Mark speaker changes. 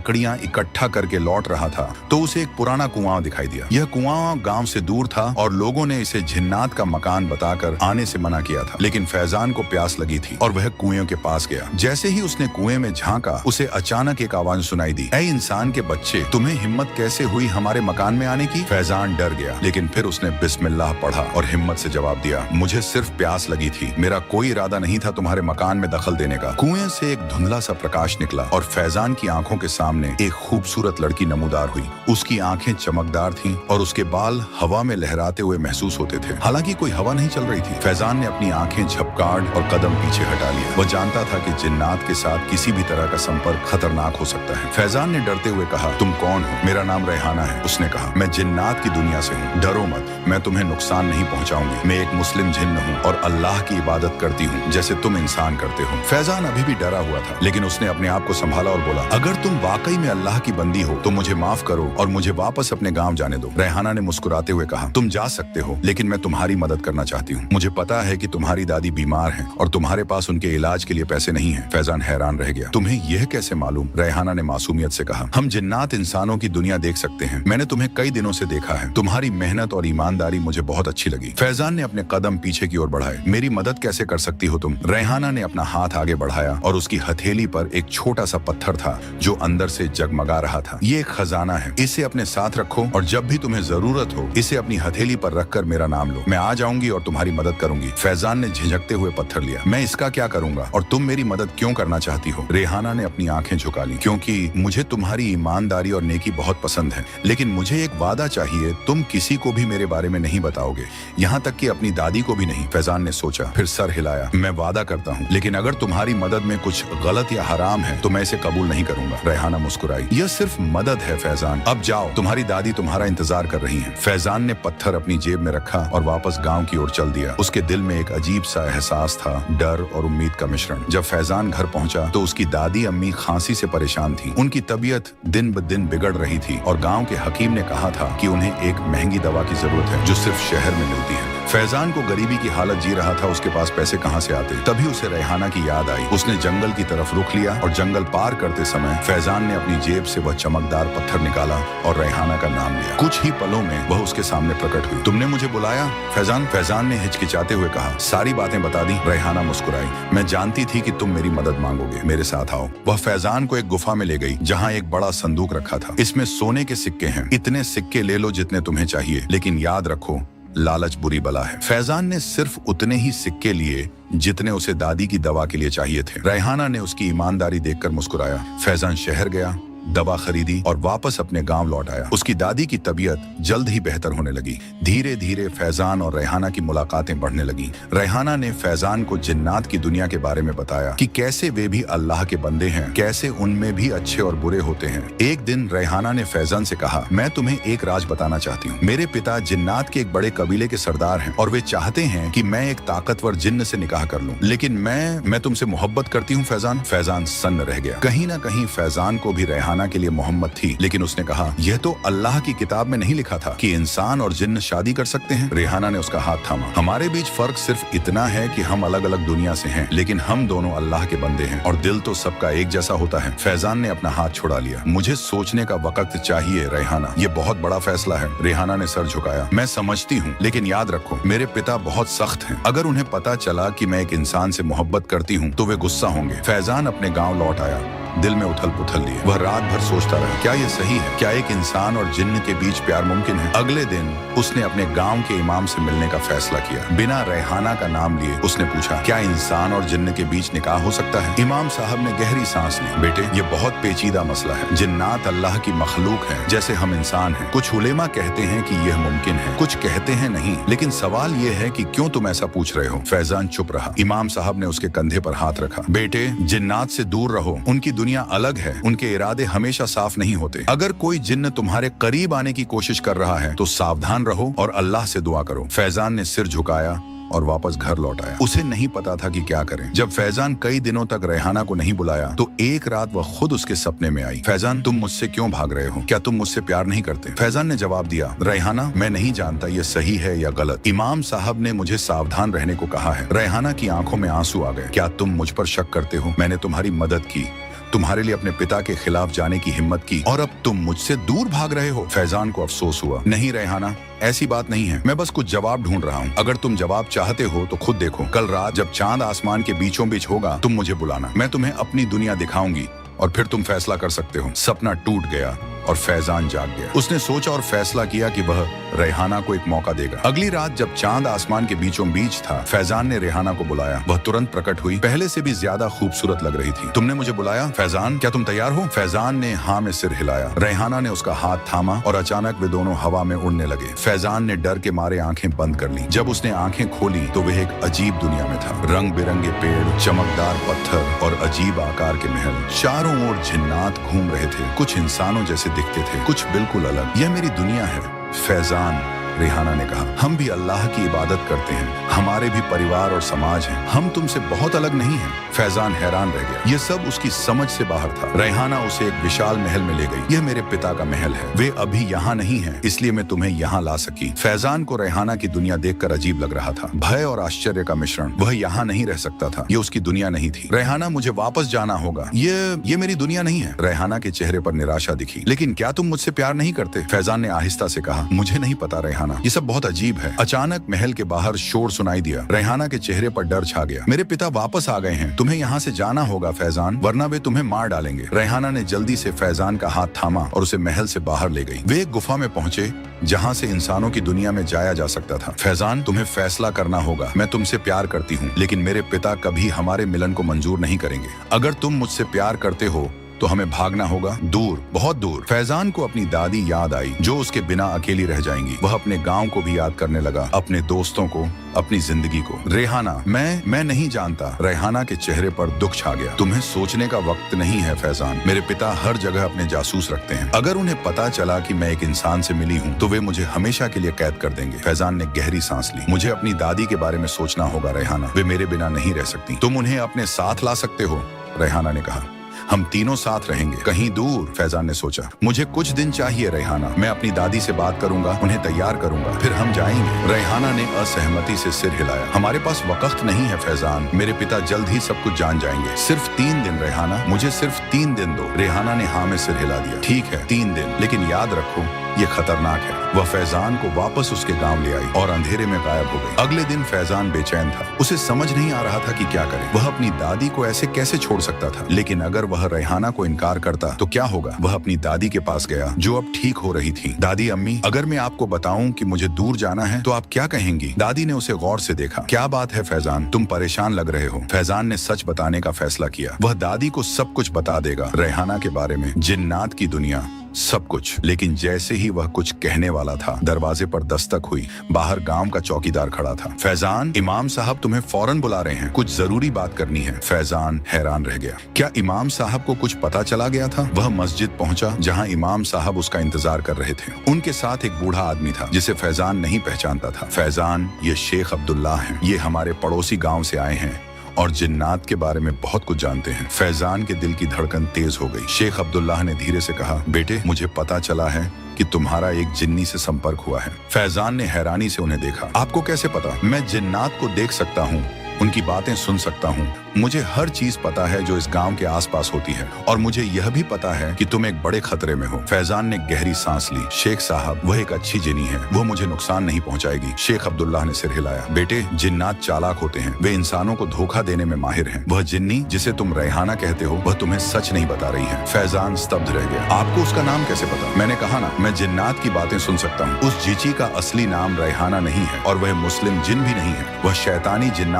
Speaker 1: लकड़ियां इकट्ठा करके लौट रहा था तो उसे एक पुराना कुआं दिखाई दिया। यह कुआं गांव से दूर था और लोगों ने इसे जिन्नात का मकान बताकर आने से मना किया था, लेकिन फैजान को प्यास लगी थी और वह कुएं के पास गया। जैसे ही उसने कुएं में झांका, उसे अचानक एक आवाज सुनाई दी, ऐ इंसान के बच्चे, तुम्हें हिम्मत कैसे हुई हमारे मकान में आने की? फैजान डर गया, लेकिन फिर उसने बिस्मिल्लाह पढ़ा और हिम्मत से जवाब दिया, मुझे सिर्फ प्यास लगी थी, मेरा कोई इरादा नहीं था तुम्हारे मकान में दखल देने का। कुएं से एक धुंधला सा प्रकाश निकला और फैजान की आंखों के सामने एक खूबसूरत लड़की नमूदार हुई। उसकी आंखें चमकदार थीं और उसके बाल हवा में लहराते हुए महसूस होते थे। हालांकि कोई हवा नहीं चल रही थी। फैजान ने अपनी आंखें झपकाड़ और कदम पीछे हटा लिए। वह जानता था कि जिन्नात के साथ किसी भी तरह का संपर्क खतरनाक हो सकता है। फैजान ने डरते हुए कहा, तुम कौन हो? मेरा नाम रेहाना है। उसने कहा, मैं जिन्नात की दुनिया से हूँ, डरो मत, मैं तुम्हें नुकसान नहीं पहुँचाऊंगी। मैं एक मुस्लिम जिन्न हूँ और अल्लाह की इबादत करती हूँ जैसे तुम इंसान करते हो। फैजान अभी भी डरा हुआ था, लेकिन उसने अपने आप को संभाला और बोला, अगर तुम वाकई में अल्लाह की बंदी हो तो मुझे माफ करो और मुझे वापस अपने गांव जाने दो। रेहाना ने मुस्कुराते हुए कहा, तुम जा सकते हो, लेकिन मैं तुम्हारी मदद करना चाहती हूँ। मुझे पता है कि तुम्हारी दादी बीमार हैं और तुम्हारे पास उनके इलाज के लिए पैसे नहीं हैं। फैजान हैरान रह गया, तुम्हें यह कैसे मालूम? रेहाना ने मासूमियत से कहा, हम जिन्नात इंसानों की दुनिया देख सकते हैं। मैंने तुम्हें कई दिनों से देखा है। तुम्हारी मेहनत और ईमानदारी मुझे बहुत अच्छी लगी। फैजान ने अपने कदम पीछे की ओर बढ़ाए। मेरी मदद कैसे कर सकती हो तुम? रेहाना ने अपना हाथ आगे बढ़ाया और उसकी हथेली पर एक छोटा सा पत्थर था जो अंदर से जगमगा रहा था। ये एक खजाना है, इसे अपने साथ रखो और जब भी तुम्हें जरूरत हो इसे अपनी हथेली पर रखकर मेरा नाम लो। मैं आ जाऊंगी और तुम्हारी मदद करूंगी। फैजान ने झिझकते हुए पत्थर लिया। मैं इसका क्या करूंगा और तुम मेरी मदद क्यों करना चाहती हो? रेहाना ने अपनी आंखें झुका ली। क्योंकि मुझे तुम्हारी ईमानदारी और नेकी बहुत पसंद है, लेकिन मुझे एक वादा चाहिए, तुम किसी को भी मेरे बारे में नहीं बताओगे, यहाँ तक कि अपनी दादी को भी नहीं। फैजान ने सोचा, फिर सर हिलाया। मैं वादा करता हूँ, लेकिन अगर तुम्हारी मदद में कुछ गलत या हराम है तो मैं इसे कबूल नहीं करूंगा। रेहाना मुस्कुराई, यह सिर्फ मदद है फैजान, अब जाओ, तुम्हारी दादी तुम्हारा इंतजार कर रही हैं। फैजान ने पत्थर अपनी जेब में रखा और वापस गांव की ओर चल दिया। उसके दिल में एक अजीब सा एहसास था, डर और उम्मीद का मिश्रण। जब फैजान घर पहुंचा तो उसकी दादी अम्मी खांसी से परेशान थी। उनकी तबीयत दिन ब दिन बिगड़ रही थी और गांव के हकीम ने कहा था कि उन्हें एक महंगी दवा की जरूरत है जो सिर्फ शहर में मिलती है। फैजान को गरीबी की हालत जी रहा था, उसके पास पैसे कहां से आते? तभी उसे रेहाना की याद आई। उसने जंगल की तरफ रुख लिया और जंगल पार करते समय फैजान ने अपनी जेब से वह चमकदार पत्थर निकाला और रेहाना का नाम लिया। कुछ ही पलों में वह उसके सामने प्रकट हुई। तुमने मुझे बुलाया फैजान? फैजान ने हिचकिचाते हुए कहा, सारी बातें बता दी। रेहाना मुस्कुराई, मैं जानती थी कि तुम मेरी मदद मांगोगे, मेरे साथ आओ। वह फैजान को एक गुफा में ले गई जहाँ एक बड़ा संदूक रखा था। इसमें सोने के सिक्के हैं, इतने सिक्के ले लो जितने तुम्हें चाहिए, लेकिन याद रखो, लालच बुरी बला है। फैजान ने सिर्फ उतने ही सिक्के लिए जितने उसे दादी की दवा के लिए चाहिए थे। रेहाना ने उसकी ईमानदारी देखकर मुस्कुराया। फैजान शहर गया, दवा खरीदी और वापस अपने गांव लौट आया। उसकी दादी की तबीयत जल्द ही बेहतर होने लगी। धीरे धीरे फैजान और रेहाना की मुलाकातें बढ़ने लगी। रेहाना ने फैजान को जिन्नात की दुनिया के बारे में बताया कि कैसे वे भी अल्लाह के बंदे हैं, कैसे उनमें भी अच्छे और बुरे होते हैं। एक दिन रेहाना ने फैजान से कहा, मैं तुम्हें एक राज बताना चाहती हूँ। मेरे पिता जिन्नात के एक बड़े कबीले के सरदार हैं और वे चाहते हैं कि मैं एक ताकतवर जिन्न से निकाह कर लूं, लेकिन मैं तुमसे मोहब्बत करती हूँ फैजान। फैजान सन्न रह गया। कहीं ना कहीं फैजान को भी रेहाना के लिए मोहम्मद थी, लेकिन उसने कहा, यह तो अल्लाह की किताब में नहीं लिखा था कि इंसान और जिन्न शादी कर सकते हैं। रेहाना ने उसका हाथ थामा। हमारे बीच फर्क सिर्फ इतना है कि हम अलग अलग दुनिया से हैं, लेकिन हम दोनों अल्लाह के बंदे हैं और दिल तो सबका एक जैसा होता है। फैजान ने अपना हाथ छुड़ा लिया। मुझे सोचने का वक्त चाहिए रेहाना, ये बहुत बड़ा फैसला है। रेहाना ने सर झुकाया। मैं समझती हूँ, लेकिन याद रखो, मेरे पिता बहुत सख्त हैं। अगर उन्हें पता चला कि मैं एक इंसान से मोहब्बत करती हूँ तो वे गुस्सा होंगे। फैजान अपने गाँव लौट आया, दिल में उथल पुथल लिए। वह रात भर सोचता रहा, क्या ये सही है? क्या एक इंसान और जिन्न के बीच प्यार मुमकिन है? अगले दिन उसने अपने गांव के इमाम से मिलने का फैसला किया। बिना रेहाना का नाम लिए उसने पूछा, क्या इंसान और जिन्न के बीच निकाह हो सकता है? इमाम साहब ने गहरी सांस ली। बेटे, ये बहुत पेचीदा मसला है। जिन्नात अल्लाह की मखलूक है जैसे हम इंसान हैं। कुछ उलेमा कहते हैं कि यह मुमकिन है, कुछ कहते हैं नहीं, लेकिन सवाल यह है कि क्यों तुम ऐसा पूछ रहे हो? फैजान चुप रहा। इमाम साहब ने उसके कंधे पर हाथ रखा। बेटे, जिन्नात से दूर रहो, उनकी दुनिया अलग है, उनके इरादे हमेशा साफ नहीं होते। अगर कोई जिन्न तुम्हारे करीब आने की कोशिश कर रहा है तो सावधान रहो और अल्लाह से दुआ करो। फैजान ने सिर झुकाया और वापस घर लौट आया। उसे नहीं पता था कि क्या करें। जब फैजान कई दिनों तक रेहाना को नहीं बुलाया तो एक रात वह खुद उसके सपने में आई। फैजान, तुम मुझसे क्यों भाग रहे हो? क्या तुम मुझसे प्यार नहीं करते? फैजान ने जवाब दिया, रेहाना, मैं नहीं जानता ये सही है या गलत। इमाम साहब ने मुझे सावधान रहने को कहा है। रेहाना की आंखों में आंसू आ गए। क्या तुम मुझ पर शक करते हो? मैंने तुम्हारी मदद की, तुम्हारे लिए अपने पिता के खिलाफ जाने की हिम्मत की और अब तुम मुझसे दूर भाग रहे हो। फैजान को अफसोस हुआ। नहीं रेहाना, ऐसी बात नहीं है, मैं बस कुछ जवाब ढूंढ रहा हूँ। अगर तुम जवाब चाहते हो तो खुद देखो, कल रात जब चांद आसमान के बीचों बीच होगा तुम मुझे बुलाना, मैं तुम्हें अपनी दुनिया दिखाऊंगी और फिर तुम फैसला कर सकते हो। सपना टूट गया और फैजान जाग गया। उसने सोचा और फैसला किया कि वह रेहाना को एक मौका देगा। अगली रात जब चांद आसमान के बीचों बीच था, फैजान ने रेहाना को बुलाया। वह तुरंत प्रकट हुई, पहले से भी ज्यादा खूबसूरत लग रही थी। तुमने मुझे बुलाया फैजान, क्या तुम तैयार हो? फैजान ने हाँ में सिर हिलाया। रेहाना ने उसका हाथ थामा और अचानक वे दोनों हवा में उड़ने लगे। फैजान ने डर के मारे आंखें बंद कर ली। जब उसने आंखें खोली तो वह एक अजीब दुनिया में था। रंग बिरंगे पेड़, चमकदार पत्थर और अजीब आकार के महल। चारों ओर जिन्नात घूम रहे थे, कुछ इंसानों जैसे दिखते थे, कुछ बिल्कुल अलग। यह मेरी दुनिया है फैजान, रेहाना ने कहा। हम भी अल्लाह की इबादत करते हैं, हमारे भी परिवार और समाज हैं, हम तुमसे बहुत अलग नहीं हैं। फैजान हैरान रह गया, यह सब उसकी समझ से बाहर था। रेहाना उसे एक विशाल महल में ले गई। यह मेरे पिता का महल है, वे अभी यहाँ नहीं हैं, इसलिए मैं तुम्हें यहाँ ला सकी। फैजान को रेहाना की दुनिया देखकर अजीब लग रहा था, भय और आश्चर्य का मिश्रण। वह यहाँ नहीं रह सकता था, ये उसकी दुनिया नहीं थी। रेहाना, मुझे वापस जाना होगा, ये मेरी दुनिया नहीं है। रेहाना के चेहरे पर निराशा दिखी। लेकिन क्या तुम मुझसे प्यार नहीं करते? फैजान ने आहिस्ता से कहा। मुझे नहीं पता रेहाना, ये सब बहुत अजीब है। अचानक महल के बाहर शोर सुनाई दिया। रेहाना के चेहरे पर डर छा गया। मेरे पिता वापस आ गए हैं, तुम्हें यहाँ से जाना होगा फैजान, वरना वे तुम्हें मार डालेंगे। रेहाना ने जल्दी से फैजान का हाथ थामा और उसे महल से बाहर ले गई। वे एक गुफा में पहुंचे जहाँ से इंसानों की दुनिया में जाया जा सकता था। फैजान, तुम्हें फैसला करना होगा। मैं तुमसे प्यार करती हूँ, लेकिन मेरे पिता कभी हमारे मिलन को मंजूर नहीं करेंगे। अगर तुम मुझसे प्यार करते हो तो हमें भागना होगा, दूर, बहुत दूर। फैजान को अपनी दादी याद आई, जो उसके बिना अकेली रह जाएंगी। वह अपने गांव को भी याद करने लगा, अपने दोस्तों को, अपनी जिंदगी को। रेहाना, मैं नहीं जानता। रेहाना के चेहरे पर दुख छा गया। तुम्हें सोचने का वक्त नहीं है फैजान, मेरे पिता हर जगह अपने जासूस रखते हैं। अगर उन्हें पता चला कि मैं एक इंसान से मिली हूँ तो वे मुझे हमेशा के लिए कैद कर देंगे। फैजान ने गहरी सांस ली। मुझे अपनी दादी के बारे में सोचना होगा रेहाना, वे मेरे बिना नहीं रह सकती। तुम उन्हें अपने साथ ला सकते हो, रेहाना ने कहा। हम तीनों साथ रहेंगे, कहीं दूर, फैजान ने सोचा। मुझे कुछ दिन चाहिए रेहाना, मैं अपनी दादी से बात करूंगा, उन्हें तैयार करूंगा, फिर हम जाएंगे। रेहाना ने असहमति से सिर हिलाया। हमारे पास वक्त नहीं है फैजान, मेरे पिता जल्द ही सब कुछ जान जाएंगे। सिर्फ 3 दिन रेहाना, मुझे सिर्फ 3 दिन दो। रेहाना ने हाँ में सिर हिला दिया। ठीक है, 3 दिन, लेकिन याद रखो ये खतरनाक है। वह फैजान को वापस उसके गांव ले आई और अंधेरे में गायब हो गई। अगले दिन फैजान बेचैन था, उसे समझ नहीं आ रहा था कि क्या करे। वह अपनी दादी को ऐसे कैसे छोड़ सकता था? लेकिन अगर वह रेहाना को इनकार करता तो क्या होगा? वह अपनी दादी के पास गया, जो अब ठीक हो रही थी। दादी, अम्मी, अगर मैं आपको बताऊं कि मुझे दूर जाना है तो आप क्या कहेंगी? दादी ने उसे गौर से देखा। क्या बात है फैजान, तुम परेशान लग रहे हो। फैजान ने सच बताने का फैसला किया। वह दादी को सब कुछ बता देगा, रेहाना के बारे में, जिन्नात की दुनिया, सब कुछ। लेकिन जैसे ही वह कुछ कहने वाला था, दरवाजे पर दस्तक हुई। बाहर गांव का चौकीदार खड़ा था। फैजान, इमाम साहब तुम्हें फौरन बुला रहे हैं, कुछ जरूरी बात करनी है। फैजान हैरान रह गया। क्या इमाम साहब को कुछ पता चला गया था? वह मस्जिद पहुंचा जहां इमाम साहब उसका इंतजार कर रहे थे। उनके साथ एक बूढ़ा आदमी था जिसे फैजान नहीं पहचानता था। फैजान, ये शेख अब्दुल्ला हैं, ये हमारे पड़ोसी गाँव से आए हैं और जिन्नात के बारे में बहुत कुछ जानते हैं। फैजान के दिल की धड़कन तेज हो गई। शेख अब्दुल्लाह ने धीरे से कहा, बेटे, मुझे पता चला है कि तुम्हारा एक जिन्नी से संपर्क हुआ है। फैजान ने हैरानी से उन्हें देखा। आपको कैसे पता? मैं जिन्नात को देख सकता हूँ, उनकी बातें सुन सकता हूँ, मुझे हर चीज पता है जो इस गांव के आसपास होती है, और मुझे यह भी पता है कि तुम एक बड़े खतरे में हो। फैजान ने गहरी सांस ली। शेख साहब, वह एक अच्छी जिन्नी है, वो मुझे नुकसान नहीं पहुंचाएगी। शेख अब्दुल्लाह ने सिर हिलाया। बेटे, जिन्नात चालाक होते हैं, वे इंसानों को धोखा देने में माहिर हैं। वह जिन्नी जिसे तुम रेहाना कहते हो, वह तुम्हें सच नहीं बता रही है। फैजान स्तब्ध रह गया। आपको उसका नाम कैसे पता? मैंने कहा ना, मैं जिन्नात की बातें सुन सकता हूँ। उस जीची का असली नाम रेहाना नहीं है और वह मुस्लिम जिन भी नहीं है, वह शैतानी जिन्नात